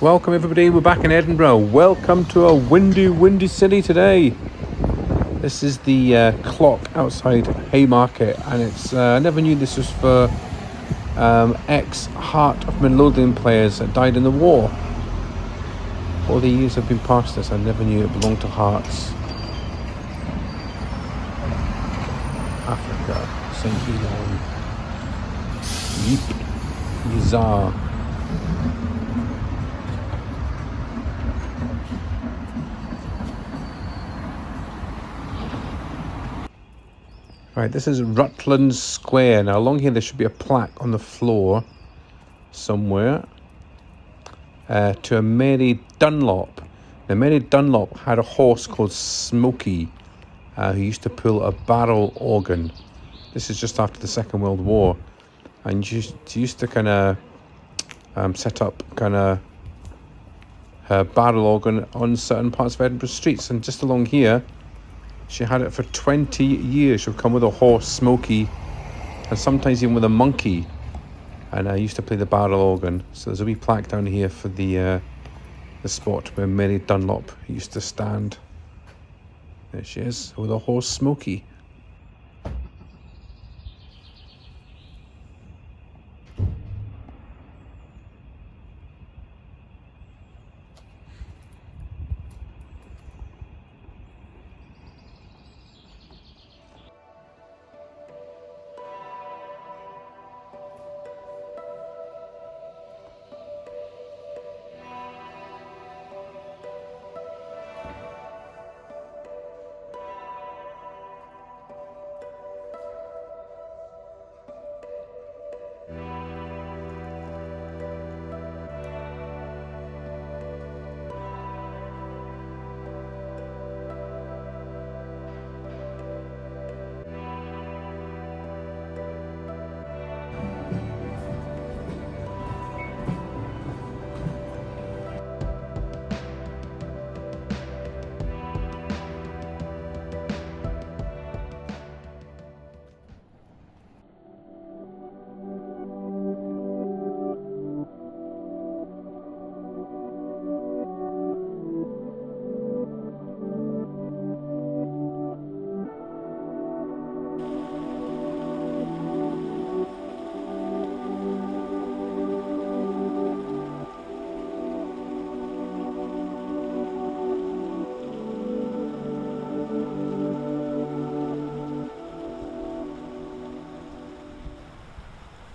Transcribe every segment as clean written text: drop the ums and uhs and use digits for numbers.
Welcome everybody, we're back in Edinburgh. Welcome to a windy city today. This is the clock outside Haymarket, and it's I never knew this was for ex-Heart of Midlothian players that died in the war. All the years I've been past this, I never knew it belonged to Hearts. Africa, St. Elon, Yeep, Yazar. Right, this is Rutland Square. Now along here there should be a plaque on the floor somewhere to a Mary Dunlop. Now Mary Dunlop had a horse called Smokey who used to pull a barrel organ. This is just after the Second World War, and she used to kind of set up kind of her barrel organ on certain parts of Edinburgh streets, and just along here she had it for 20 years. She would come with a horse, Smokey, and sometimes even with a monkey. And I used to play the barrel organ. So there's a wee plaque down here for the spot where Mary Dunlop used to stand. There she is, with a horse, Smokey.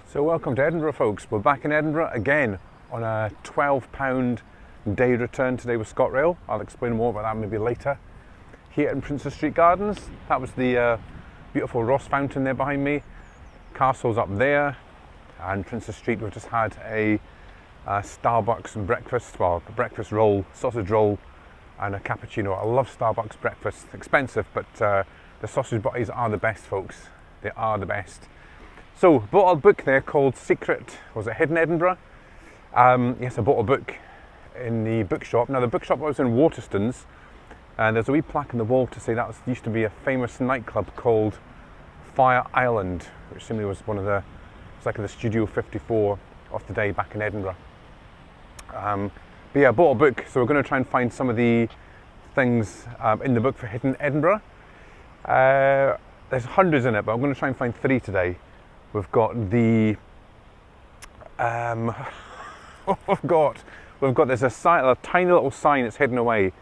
So welcome to Edinburgh, folks. We're back in Edinburgh again on a £12 day return today with ScotRail. I'll explain more about that maybe later. Here in Princess Street Gardens, that was the beautiful Ross Fountain there behind me. Castle's up there, and Princess Street we've just had a Starbucks breakfast, well, a breakfast roll, sausage roll and a cappuccino. I love Starbucks breakfast, expensive, but the sausage butties are the best, folks. They are the best. So, bought a book there called Secret, was it Hidden Edinburgh? Yes, I bought a book in the bookshop. Now the bookshop was in Waterstones, and there's a wee plaque on the wall to say that used to be a famous nightclub called Fire Island, which simply was one of the, it's like the Studio 54 of the day back in Edinburgh. But yeah, I bought a book, so we're going to try and find some of the things in the book for Hidden Edinburgh. There's hundreds in it, but I'm going to try and find 3 today. We've got the, we've got there's a tiny little sign that's hidden away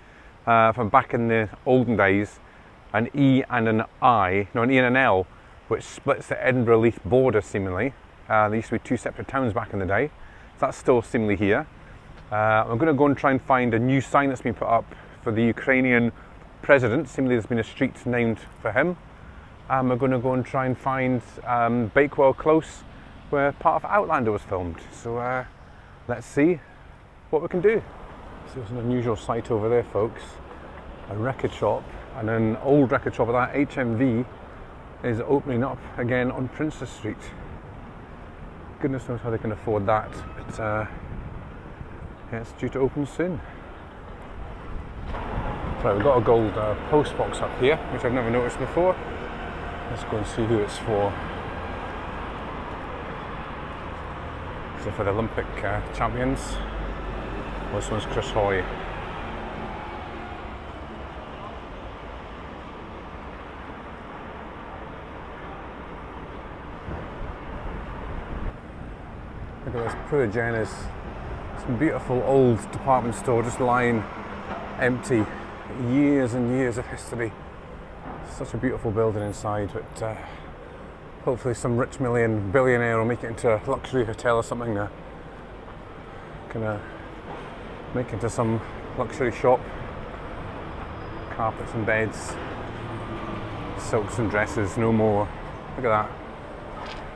from back in the olden days, an E and an I, no, an E and an L, which splits the Edinburgh-Leith border seemingly. There used to be 2 separate towns back in the day, so that's still seemingly here. I'm going to go and try and find a new sign that's been put up for the Ukrainian president. Seemingly there's been a street named for him. We're going to go and try and find Bakewell Close, where part of Outlander was filmed. So let's see what we can do. So there's an unusual sight over there, folks. A record shop, and an old record shop of that, HMV, is opening up again on Princess Street. Goodness knows how they can afford that, but yeah, it's due to open soon. Right, we've got a gold post box up here, which I've never noticed before. Let's go and see who it's for. So for the Olympic champions. This one's Chris Hoy. Look at this, poor Jenny's. Some beautiful old department store just lying empty. Years and years of history. Such a beautiful building inside, but hopefully some rich billionaire will make it into a luxury hotel or something. Gonna make it into some luxury shop. Carpets and beds, silks and dresses, no more. Look at that.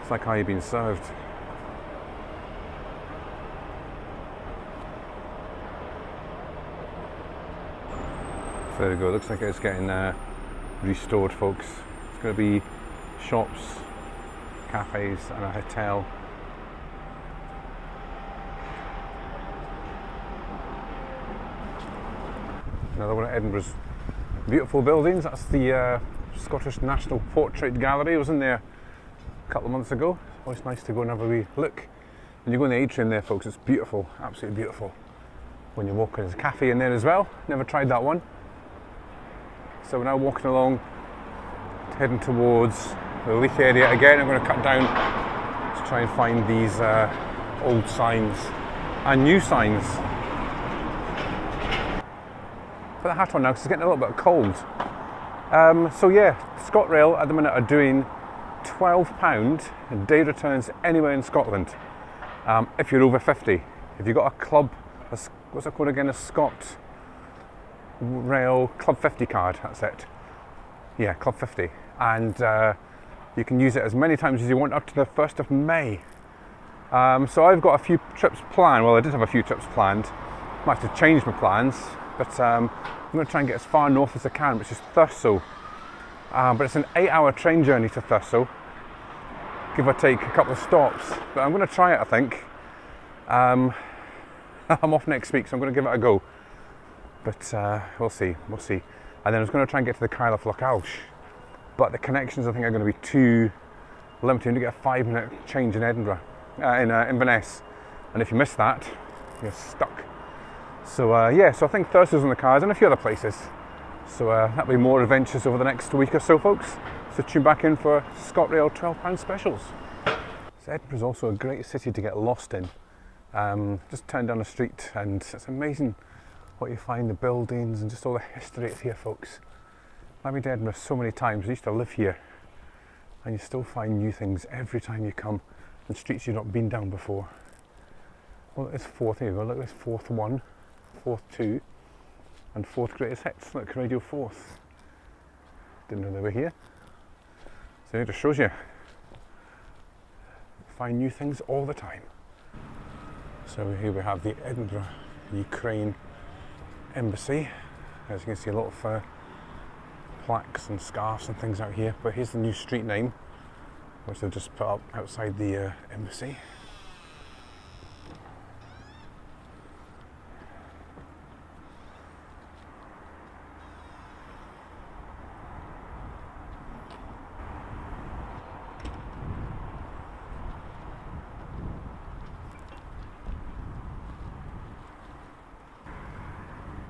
It's like how you've been served. So there we go, looks like it's getting restored, folks. It's going to be shops, cafes and a hotel. Another one of Edinburgh's beautiful buildings. That's the Scottish National Portrait Gallery. I was in there a couple of months ago. It's always nice to go and have a wee look. When you go in the atrium there, folks, it's beautiful, absolutely beautiful. When you walk in, there's a cafe in there as well. Never tried that one. So we're now walking along, heading towards the Leith area again. I'm going to cut down to try and find these old signs and new signs. Put the hat on now because it's getting a little bit cold. So yeah, ScotRail at the minute are doing £12 day returns anywhere in Scotland if you're over 50. If you've got a club, what's it called again, a Scott Rail Club 50 card, that's it. Yeah, Club 50. And you can use it as many times as you want up to the 1st of May. So I've got a few trips planned. Well, I did have a few trips planned. Might have to change my plans, but I'm going to try and get as far north as I can, which is Thurso. But it's an 8-hour train journey to Thurso, give or take a couple of stops. But I'm going to try it, I think. I'm off next week, so I'm going to give it a go. But we'll see. And then I was going to try and get to the Kyle of Lochaush, but the connections I think are going to be too limited. You get a 5-minute change in Edinburgh, in Inverness, and if you miss that, you're stuck. So yeah, so I think Thurso's on the cards and a few other places. So that'll be more adventures over the next week or so, folks. So tune back in for ScotRail £12 specials. So Edinburgh's also a great city to get lost in. Just turn down the street and it's amazing what you find, the buildings and just all the history that's here, folks. I've been to Edinburgh so many times. I used to live here, and you still find new things every time you come, and streets you've not been down before. Well, it's fourth, here you go, look, there's fourth 1, fourth 2, and fourth greatest hits. Look, Radio 4th. Didn't know they were here. So it just shows you. Find new things all the time. So here we have the Edinburgh Ukraine Embassy. As you can see, a lot of plaques and scarves and things out here. But here's the new street name, which they've just put up outside the embassy.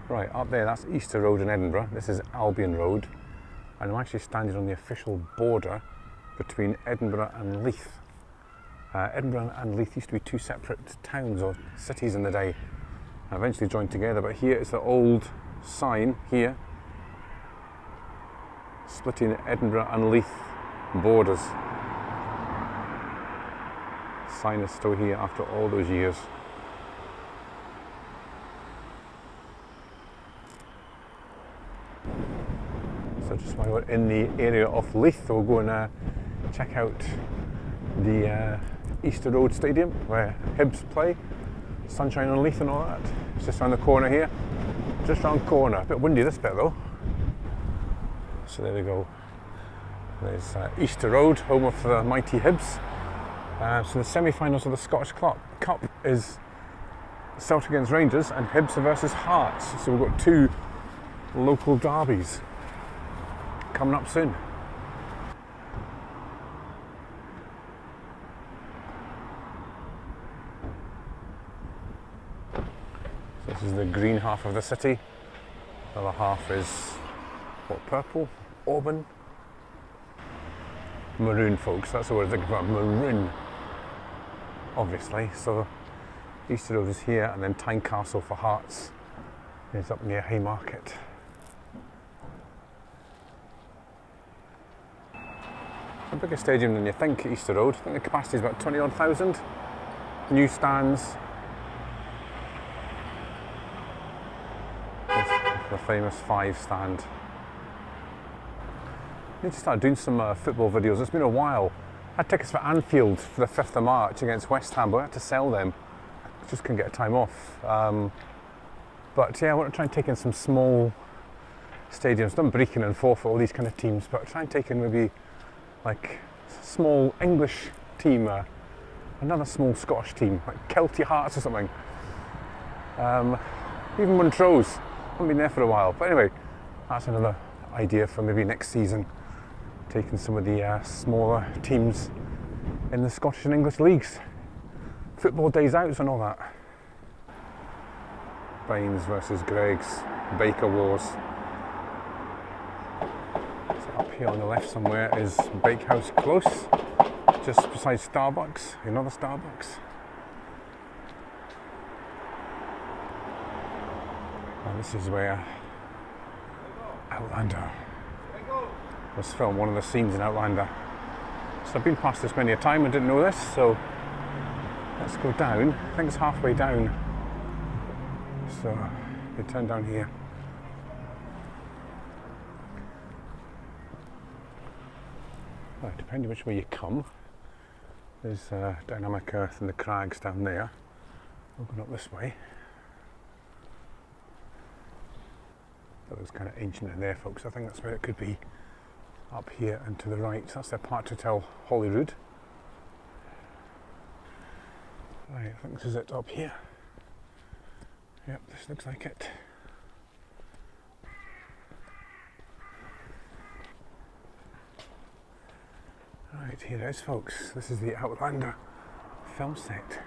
Right, up there, that's Easter Road in Edinburgh. This is Albion Road. And I'm actually standing on the official border between Edinburgh and Leith. Edinburgh and Leith used to be two separate towns or cities in the day. Eventually joined together, but here is the old sign here, splitting Edinburgh and Leith borders. Sign is still here after all those years. So just while we're in the area of Leith, we'll go and check out the Easter Road Stadium where Hibs play. Sunshine on Leith and all that. It's just around the corner here. Just round the corner. A bit windy this bit though. So there we go. There's Easter Road, home of the mighty Hibs. So the semi-finals of the Scottish Cup is Celtic against Rangers and Hibs versus Hearts. So we've got two local derbies coming up soon. So This is the green half of the city. The other half is, what, purple? Auburn? Maroon, folks, that's the word I'm thinking about, maroon. Obviously, so Easter Road is here, and then Tynecastle for Hearts is up near Haymarket. It's a bigger stadium than you think, Easter Road. I think the capacity is about 20,000. New stands. The famous 5 stand. I need to start doing some football videos. It's been a while. I had tickets for Anfield for the 5th of March against West Ham, but I had to sell them. I just couldn't get time off. But yeah, I want to try and take in some small stadiums. Done Brecon and Forfeit, all these kind of teams, but try and take in maybe like a small English team, another small Scottish team, like Kelty Hearts or something. Even Montrose. I haven't been there for a while, but anyway, that's another idea for maybe next season, taking some of the smaller teams in the Scottish and English leagues. Football days out and all that. Baines versus Greggs, Baker Wars. So up here on the left somewhere is Bakehouse Close, just beside Starbucks, another Starbucks. And this is where Outlander was filmed, one of the scenes in Outlander. So I've been past this many a time and didn't know this, so let's go down. I think it's halfway down. So we turn down here. Well, depending which way you come, there's Dynamic Earth and the crags down there. We're going up this way. That looks kind of ancient in there, folks. I think that's where it could be, up here and to the right. That's their Park Hotel Holyrood. Right, I think this is it up here. Yep, this looks like it. Right, here it is, folks. This is the Outlander film set.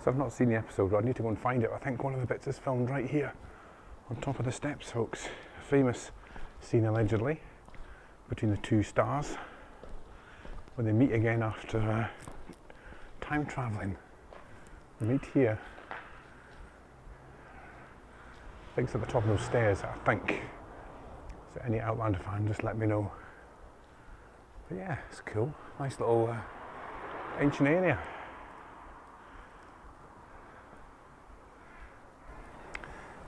So I've not seen the episode, I need to go and find it. I think one of the bits is filmed right here on top of the steps, folks. A famous scene allegedly between the two stars when they meet again after time travelling. They meet here. I think it's at the top of those stairs, I think. So any Outlander fan, just let me know. But yeah, it's cool. Nice little ancient area.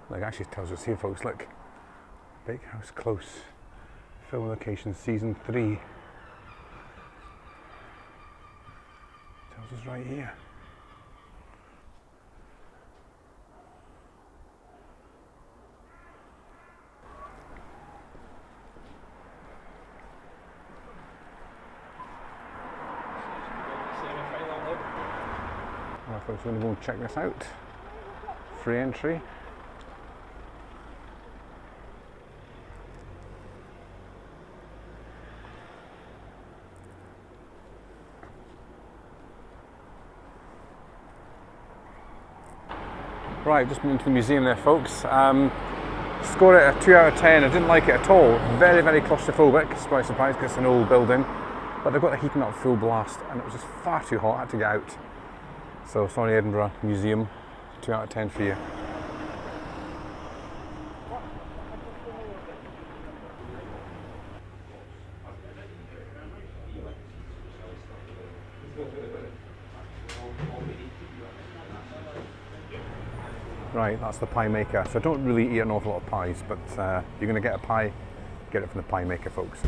Like, actually tells us here, folks, look, Bakehouse Close, film location season 3. Tells us right here. Right, folks, we're going to go and check this out. Free entry. Right, just been into the museum there, folks. Scored it a 2 out of 10. I didn't like it at all. Very, very claustrophobic. Surprise, surprise, because it's an old building. But they've got the heating up full blast, and it was just far too hot. I had to get out. So, sorry, Edinburgh Museum. 2 out of 10 for you. Right, that's the pie maker. So I don't really eat an awful lot of pies, but you're going to get a pie, get it from the pie maker, folks.